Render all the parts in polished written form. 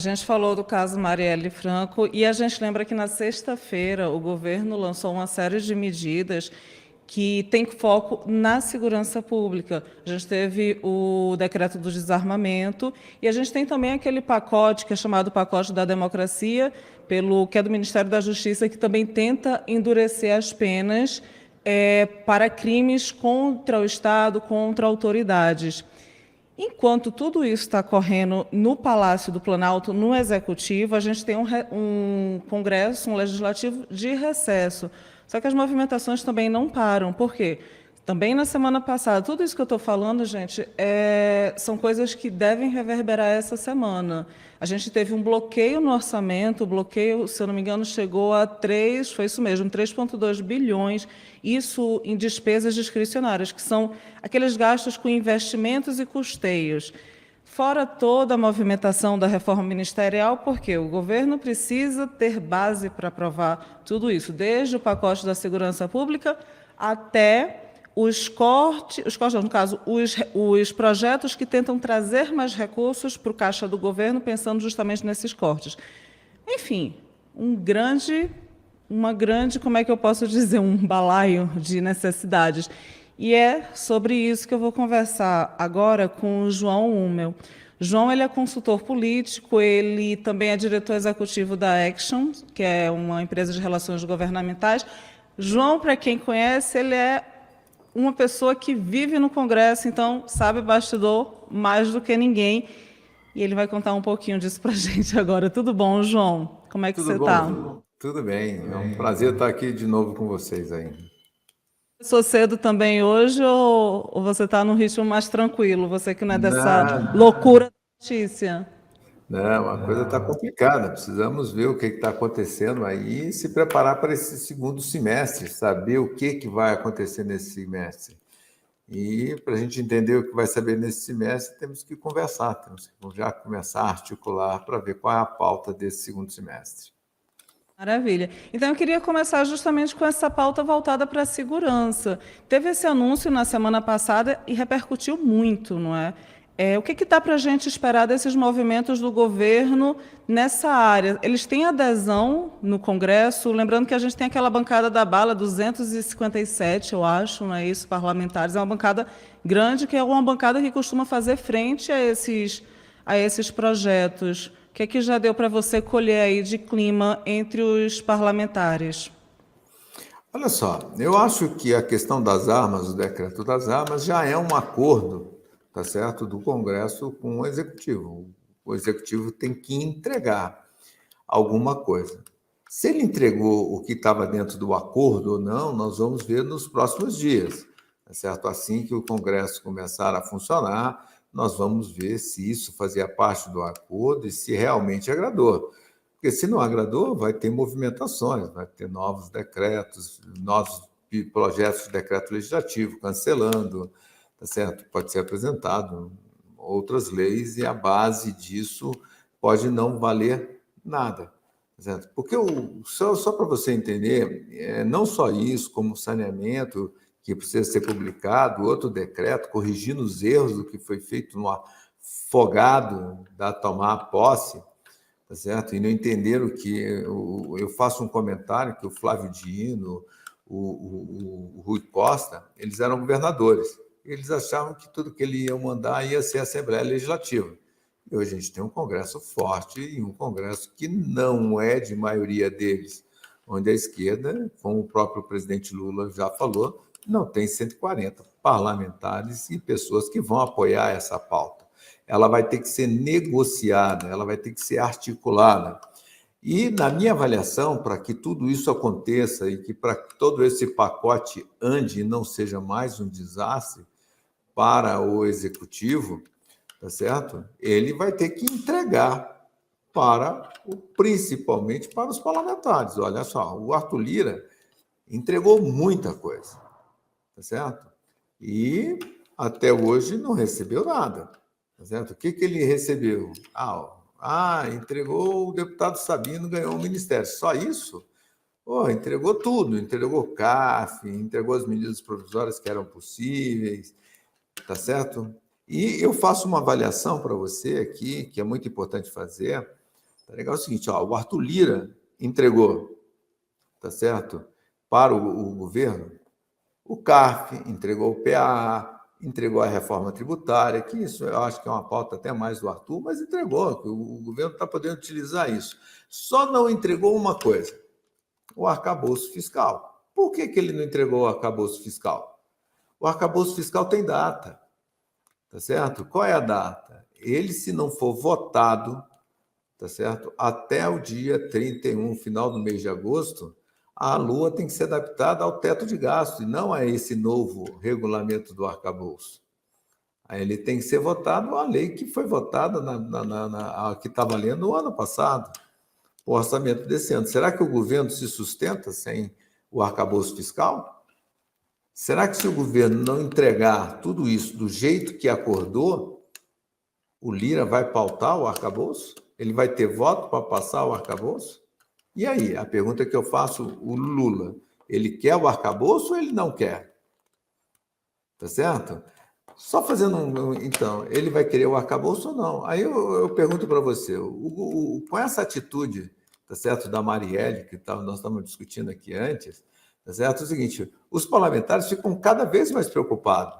A gente falou do caso Marielle Franco e a gente lembra que na sexta-feira o governo lançou uma série de medidas que tem foco na segurança pública. A gente teve o decreto do desarmamento e a gente tem também aquele pacote que é chamado pacote da democracia, que é do Ministério da Justiça, que também tenta endurecer as penas para crimes contra o Estado, contra autoridades. Enquanto tudo isso está correndo no Palácio do Planalto, no Executivo, a gente tem um Congresso, um Legislativo de recesso. Só que as movimentações também não param. Por quê? Também na semana passada, tudo isso que eu estou falando, gente, são coisas que devem reverberar essa semana. A gente teve um bloqueio no orçamento, o bloqueio, se eu não me engano, chegou a 3, foi isso mesmo, 3,2 bilhões, isso em despesas discricionárias, que são aqueles gastos com investimentos e custeios. Fora toda a movimentação da reforma ministerial, porque o governo precisa ter base para aprovar tudo isso, desde o pacote da segurança pública até no caso, os projetos que tentam trazer mais recursos para o caixa do governo, pensando justamente nesses cortes. Enfim, uma grande, como é que eu posso dizer, um balaio de necessidades. E é sobre isso que eu vou conversar agora com o João Hummel. João, ele é consultor político, ele também é diretor executivo da Action, que é uma empresa de relações governamentais. João, para quem conhece, ele é uma pessoa que vive no Congresso, então sabe bastidor mais do que ninguém. E ele vai contar um pouquinho disso para a gente agora. Tudo bom, João? Como é que Tudo você bom, está? Ju? Tudo bem. É um prazer estar aqui de novo com vocês aí. Começou cedo também hoje ou você está num ritmo mais tranquilo? Você que não é dessa Não, loucura da notícia. não, a coisa está complicada. Precisamos ver o que está acontecendo aí e se preparar para esse segundo semestre, saber o que vai acontecer nesse semestre. E para a gente entender o que vai saber nesse semestre, temos que conversar, temos que já começar a articular para ver qual é a pauta desse segundo semestre. Maravilha. Então, eu queria começar justamente com essa pauta voltada para a segurança. Teve esse anúncio na semana passada e repercutiu muito, não é? O que dá para a gente esperar desses movimentos do governo nessa área? Eles têm adesão no Congresso? Lembrando que a gente tem aquela bancada da bala, 257, eu acho, não é isso, parlamentares. É uma bancada grande, que é uma bancada que costuma fazer frente a esses projetos. O que é que já deu para você colher aí de clima entre os parlamentares? Olha só, eu acho que a questão das armas, o decreto das armas, já é um acordo, tá certo, do Congresso com o Executivo. O Executivo tem que entregar alguma coisa. Se ele entregou o que estava dentro do acordo ou não, nós vamos ver nos próximos dias, tá certo? Assim que o Congresso começar a funcionar, nós vamos ver se isso fazia parte do acordo e se realmente agradou. Porque se não agradou, vai ter movimentações, vai ter novos decretos, novos projetos de decreto legislativo cancelando, tá certo? Pode ser apresentado outras leis e a base disso pode não valer nada, tá certo? Porque só para você entender, não só isso, como saneamento que precisa ser publicado, outro decreto corrigindo os erros do que foi feito no afogado da tomar posse, tá certo? E não entenderam que eu faço um comentário que o Flávio Dino, o Rui Costa, eles eram governadores. Eles achavam que tudo que ele ia mandar ia ser a Assembleia Legislativa. E hoje a gente tem um Congresso forte e um Congresso que não é de maioria deles, onde a esquerda, como o próprio presidente Lula já falou, não tem 140 parlamentares e pessoas que vão apoiar essa pauta. Ela vai ter que ser negociada, ela vai ter que ser articulada. E, na minha avaliação, para que tudo isso aconteça e que para que todo esse pacote ande e não seja mais um desastre para o executivo, tá certo? Ele vai ter que entregar principalmente para os parlamentares. Olha só, o Arthur Lira entregou muita coisa, tá certo? E até hoje não recebeu nada, tá certo? O que ele recebeu? Entregou o deputado Sabino, ganhou o ministério. Só isso? Entregou tudo, entregou o CAF, entregou as medidas provisórias que eram possíveis, tá certo? E eu faço uma avaliação para você aqui, que é muito importante fazer, Tá legal? É o seguinte, ó, o Arthur Lira entregou, tá certo? Para o governo, o CARF, entregou o PAA, entregou a reforma tributária, que isso eu acho que é uma pauta até mais do Arthur, mas entregou, o governo está podendo utilizar isso. Só não entregou uma coisa, o arcabouço fiscal. Por que ele não entregou o arcabouço fiscal? O arcabouço fiscal tem data, tá certo? Qual é a data? Ele, se não for votado, tá certo? Até o dia 31, final do mês de agosto, a LOA tem que ser adaptada ao teto de gasto e não a esse novo regulamento do arcabouço. Aí ele tem que ser votado a lei que foi votada, que está valendo no ano passado, o orçamento desse ano. Será que o governo se sustenta sem o arcabouço fiscal? Será que se o governo não entregar tudo isso do jeito que acordou, o Lira vai pautar o arcabouço? Ele vai ter voto para passar o arcabouço? E aí, a pergunta que eu faço, o Lula, ele quer o arcabouço ou ele não quer? Tá certo? Só fazendo então, ele vai querer o arcabouço ou não? Aí eu pergunto para você, com essa atitude, tá certo, da Marielle, que nós estamos discutindo aqui antes, tá certo? É o seguinte, os parlamentares ficam cada vez mais preocupados,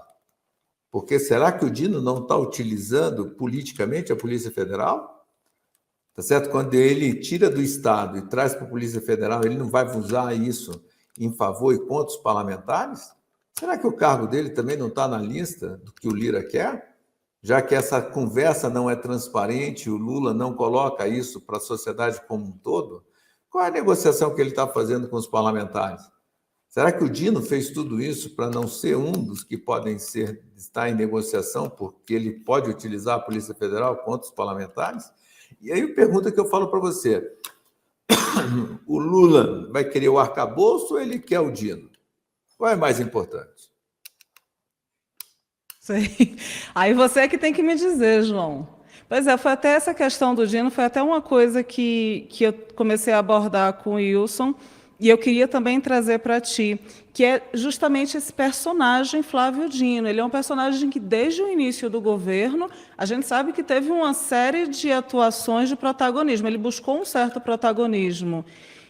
porque será que o Dino não está utilizando politicamente a Polícia Federal? Tá certo? Quando ele tira do Estado e traz para a Polícia Federal, ele não vai usar isso em favor e contra os parlamentares? Será que o cargo dele também não está na lista do que o Lira quer? Já que essa conversa não é transparente, o Lula não coloca isso para a sociedade como um todo, qual é a negociação que ele está fazendo com os parlamentares? Será que o Dino fez tudo isso para não ser um dos que podem estar em negociação, porque ele pode utilizar a Polícia Federal contra os parlamentares? E aí, pergunta que eu falo para você: o Lula vai querer o arcabouço ou ele quer o Dino? Qual é mais importante? Sei. Aí você é que tem que me dizer, João. Pois é, foi até essa questão do Dino, foi até uma coisa que eu comecei a abordar com o Wilson, e eu queria também trazer para ti, que é justamente esse personagem Flávio Dino. Ele é um personagem que, desde o início do governo, a gente sabe que teve uma série de atuações de protagonismo. Ele buscou um certo protagonismo.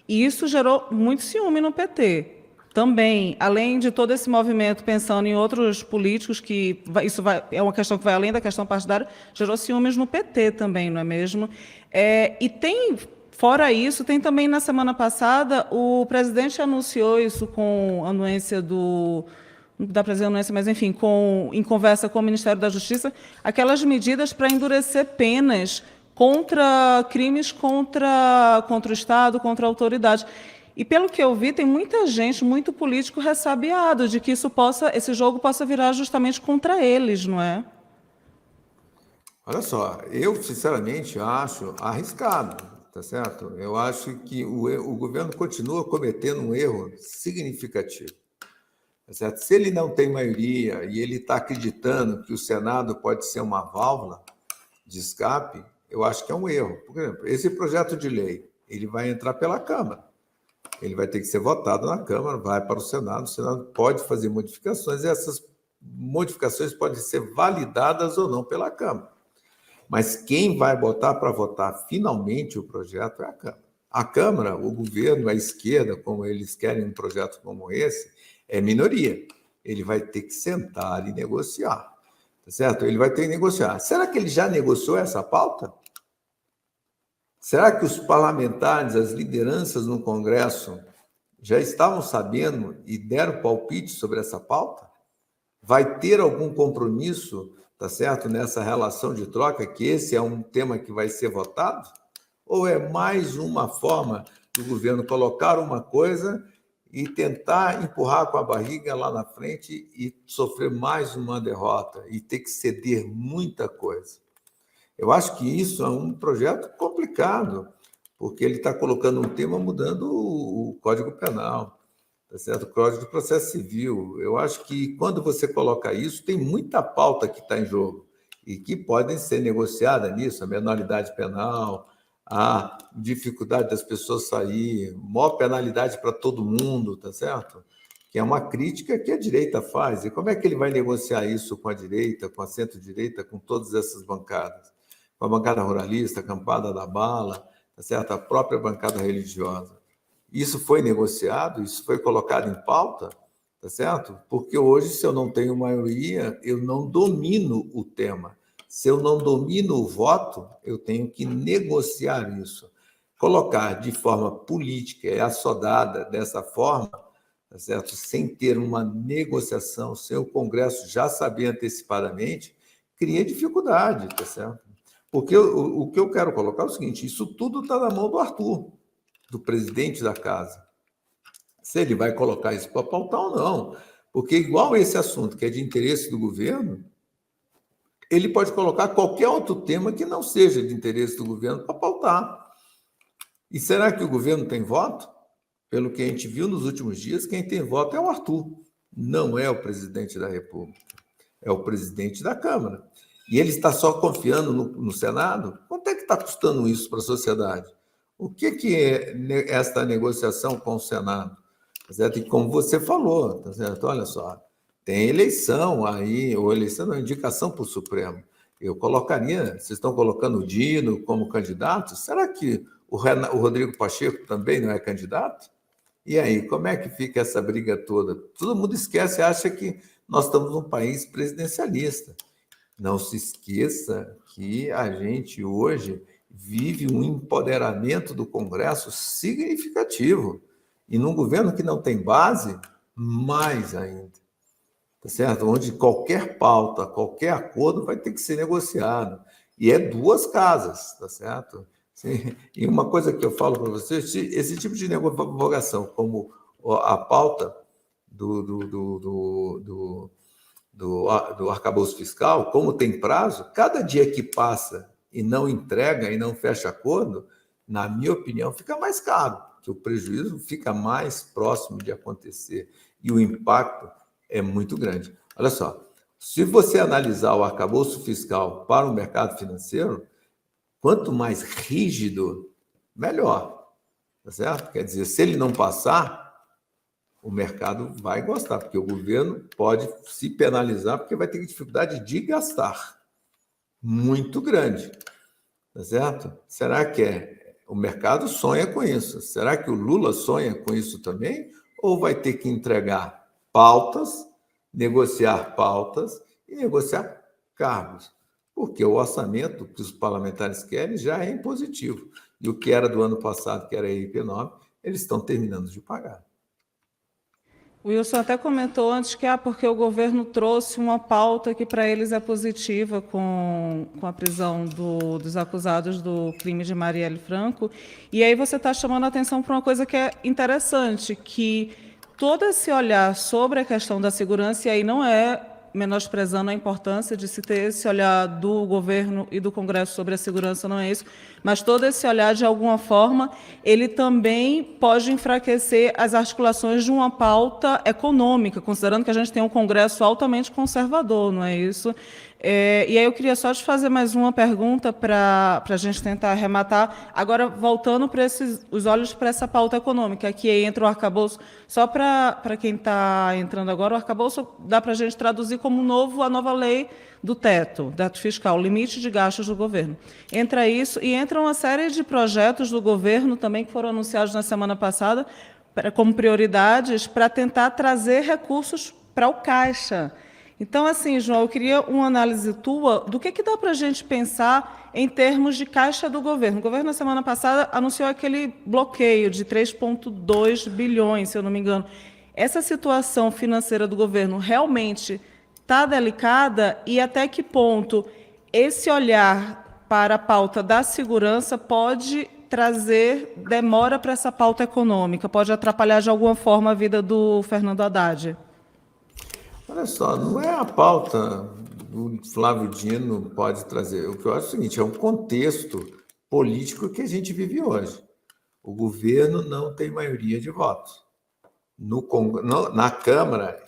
E isso gerou muito ciúme no PT. Também, além de todo esse movimento, pensando em outros políticos, é uma questão que vai além da questão partidária, gerou ciúmes no PT também, não é mesmo? E tem... Fora isso, tem também, na semana passada, o presidente anunciou isso com a anuência da presidência, mas, enfim, em conversa com o Ministério da Justiça, aquelas medidas para endurecer penas contra crimes contra o Estado, contra a autoridade. E, pelo que eu vi, tem muita gente, muito político ressabiado de que esse jogo possa virar justamente contra eles, não é? Olha só, eu sinceramente acho arriscado. Tá certo? Eu acho que o governo continua cometendo um erro significativo. Tá certo? Se ele não tem maioria e ele está acreditando que o Senado pode ser uma válvula de escape, eu acho que é um erro. Por exemplo, esse projeto de lei, ele vai entrar pela Câmara. Ele vai ter que ser votado na Câmara, vai para o Senado pode fazer modificações, e essas modificações podem ser validadas ou não pela Câmara. Mas quem vai botar para votar finalmente o projeto é a Câmara. A Câmara, o governo, a esquerda, como eles querem um projeto como esse, é minoria. Ele vai ter que sentar e negociar, tá certo? Ele vai ter que negociar. Será que ele já negociou essa pauta? Será que os parlamentares, as lideranças no Congresso, já estavam sabendo e deram palpite sobre essa pauta? Vai ter algum compromisso, tá certo, nessa relação de troca, que esse é um tema que vai ser votado? Ou é mais uma forma do governo colocar uma coisa e tentar empurrar com a barriga lá na frente e sofrer mais uma derrota e ter que ceder muita coisa? Eu acho que isso é um projeto complicado, porque ele está colocando um tema mudando o Código Penal, tá certo? O Código de Processo Civil. Eu acho que quando você coloca isso, tem muita pauta que está em jogo e que podem ser negociadas nisso, a menoridade penal, a dificuldade das pessoas sair, maior penalidade para todo mundo, tá certo? Que é uma crítica que a direita faz. E como é que ele vai negociar isso com a direita, com a centro-direita, com todas essas bancadas? Com a bancada ruralista, a campada da bala, tá certo? A própria bancada religiosa. Isso foi negociado, isso foi colocado em pauta, tá certo? Porque hoje, se eu não tenho maioria, eu não domino o tema. Se eu não domino o voto, eu tenho que negociar isso. Colocar de forma política e assodada dessa forma, tá certo? Sem ter uma negociação, sem o Congresso já saber antecipadamente, cria dificuldade, tá certo? Porque o que eu quero colocar é o seguinte: isso tudo está na mão do Arthur, do presidente da casa. Se ele vai colocar isso para pautar ou não. Porque, igual esse assunto que é de interesse do governo, ele pode colocar qualquer outro tema que não seja de interesse do governo para pautar. E será que o governo tem voto? Pelo que a gente viu nos últimos dias, quem tem voto é o Arthur, não é o presidente da República, é o presidente da Câmara. E ele está só confiando no Senado? Quanto é que está custando isso para a sociedade? O que é esta negociação com o Senado? Tá certo? E como você falou, tá certo? Olha só, tem eleição aí, ou eleição não, indicação para o Supremo. Eu colocaria, vocês estão colocando o Dino como candidato? Será que o Rodrigo Pacheco também não é candidato? E aí, como é que fica essa briga toda? Todo mundo esquece, acha que nós estamos num país presidencialista. Não se esqueça que a gente hoje vive um empoderamento do Congresso significativo. E num governo que não tem base, mais ainda. Tá certo? Onde qualquer pauta, qualquer acordo vai ter que ser negociado. E é duas casas, tá certo? Sim. E uma coisa que eu falo para vocês, esse tipo de negociação, como a pauta do arcabouço fiscal, como tem prazo, cada dia que passa e não entrega e não fecha acordo, na minha opinião, fica mais caro, que o prejuízo fica mais próximo de acontecer e o impacto é muito grande. Olha só, se você analisar o arcabouço fiscal para o mercado financeiro, quanto mais rígido, melhor, tá certo? Quer dizer, se ele não passar, o mercado vai gostar, porque o governo pode se penalizar, porque vai ter dificuldade de gastar. Muito grande. Tá certo? Será que o mercado sonha com isso? Será que o Lula sonha com isso também? Ou vai ter que entregar pautas, negociar pautas e negociar cargos? Porque o orçamento que os parlamentares querem já é impositivo. E o que era do ano passado, que era a IP9, eles estão terminando de pagar. O Wilson até comentou antes que porque o governo trouxe uma pauta que para eles é positiva com a prisão dos acusados do crime de Marielle Franco. E aí você está chamando a atenção para uma coisa que é interessante, que todo esse olhar sobre a questão da segurança, e aí não é menosprezando a importância de se ter esse olhar do governo e do Congresso sobre a segurança, não é isso, mas todo esse olhar, de alguma forma, ele também pode enfraquecer as articulações de uma pauta econômica, considerando que a gente tem um Congresso altamente conservador, não é isso? E aí eu queria só te fazer mais uma pergunta para a gente tentar arrematar. Agora, voltando para os olhos para essa pauta econômica, que aí entra o arcabouço. Só para quem está entrando agora, o arcabouço dá para a gente traduzir como a nova lei do teto fiscal, limite de gastos do governo. Entra isso e entra uma série de projetos do governo também que foram anunciados na semana passada como prioridades para tentar trazer recursos para o caixa. Então, assim, João, eu queria uma análise tua do que dá para a gente pensar em termos de caixa do governo. O governo, na semana passada, anunciou aquele bloqueio de 3,2 bilhões, se eu não me engano. Essa situação financeira do governo realmente está delicada e até que ponto esse olhar para a pauta da segurança pode trazer demora para essa pauta econômica, pode atrapalhar de alguma forma a vida do Fernando Haddad? Olha só, não é a pauta do Flávio Dino pode trazer. O que eu acho é o seguinte, é um contexto político que a gente vive hoje. O governo não tem maioria de votos. Na Câmara,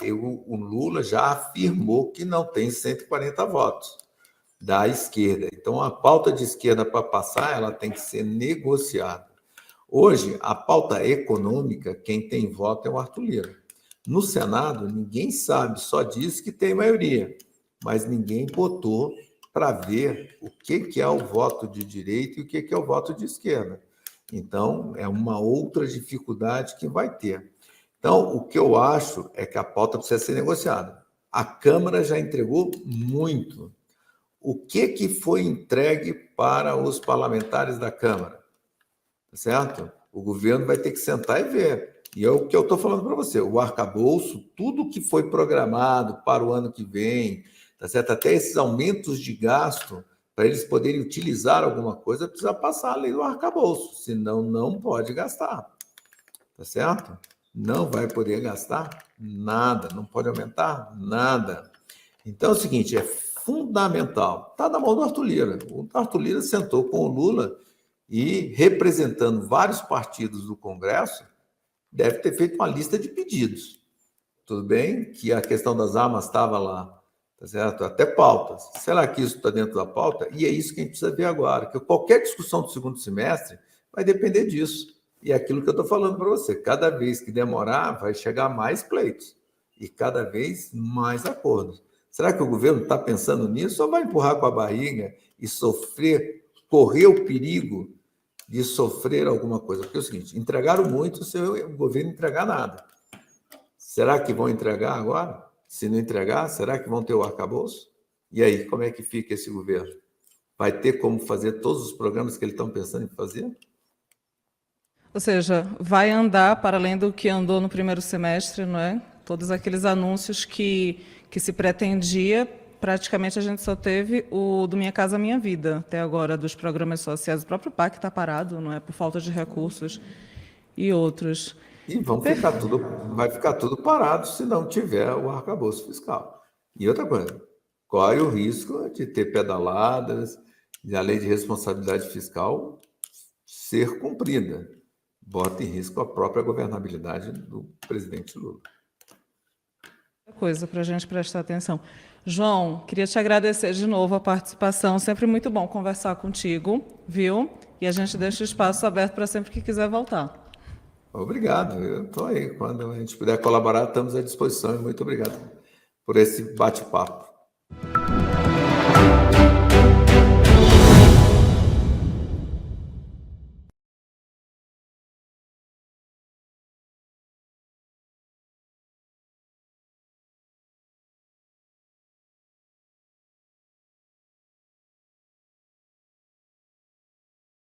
o Lula já afirmou que não tem 140 votos da esquerda. Então, a pauta de esquerda para passar, ela tem que ser negociada. Hoje, a pauta econômica, quem tem voto é o Arthur Lira. No Senado, ninguém sabe, só diz que tem maioria, mas ninguém botou para ver o que é o voto de direita e o que é o voto de esquerda. Então, é uma outra dificuldade que vai ter. Então, o que eu acho é que a pauta precisa ser negociada. A Câmara já entregou muito. O que foi entregue para os parlamentares da Câmara? Certo? O governo vai ter que sentar e ver. E é o que eu estou falando para você. O arcabouço, tudo que foi programado para o ano que vem, tá certo? Até esses aumentos de gasto, para eles poderem utilizar alguma coisa, precisa passar a lei do arcabouço, senão não pode gastar, tá certo? Não vai poder gastar nada, não pode aumentar nada. Então é o seguinte, é fundamental, está na mão do Arthur Lira. O Arthur Lira sentou com o Lula e, representando vários partidos do Congresso, deve ter feito uma lista de pedidos. Tudo bem que a questão das armas estava lá, tá certo? Até pautas. Será que isso está dentro da pauta? E é isso que a gente precisa ver agora, que qualquer discussão do segundo semestre vai depender disso. E é aquilo que eu estou falando para você, cada vez que demorar, vai chegar mais pleitos e cada vez mais acordos. Será que o governo está pensando nisso ou vai empurrar com a barriga e sofrer, correr o perigo de sofrer alguma coisa? Porque é o seguinte, entregaram muito sem o governo entregar nada. Será que vão entregar agora? Se não entregar, será que vão ter o arcabouço? E aí, como é que fica esse governo? Vai ter como fazer todos os programas que eles estão pensando em fazer? Ou seja, vai andar para além do que andou no primeiro semestre, não é? Todos aqueles anúncios que se pretendia, praticamente a gente só teve o do Minha Casa Minha Vida, até agora, dos programas sociais. O próprio PAC está parado, não é? Por falta de recursos e outros. E vai ficar tudo parado se não tiver o arcabouço fiscal. E outra coisa, corre o risco de ter pedaladas e a lei de responsabilidade fiscal ser cumprida. Bota em risco a própria governabilidade do presidente Lula. Coisa para a gente prestar atenção. João, queria te agradecer de novo a participação. Sempre muito bom conversar contigo, viu? E a gente deixa o espaço aberto para sempre que quiser voltar. Obrigado, eu estou aí. Quando a gente puder colaborar, estamos à disposição. E muito obrigado por esse bate-papo.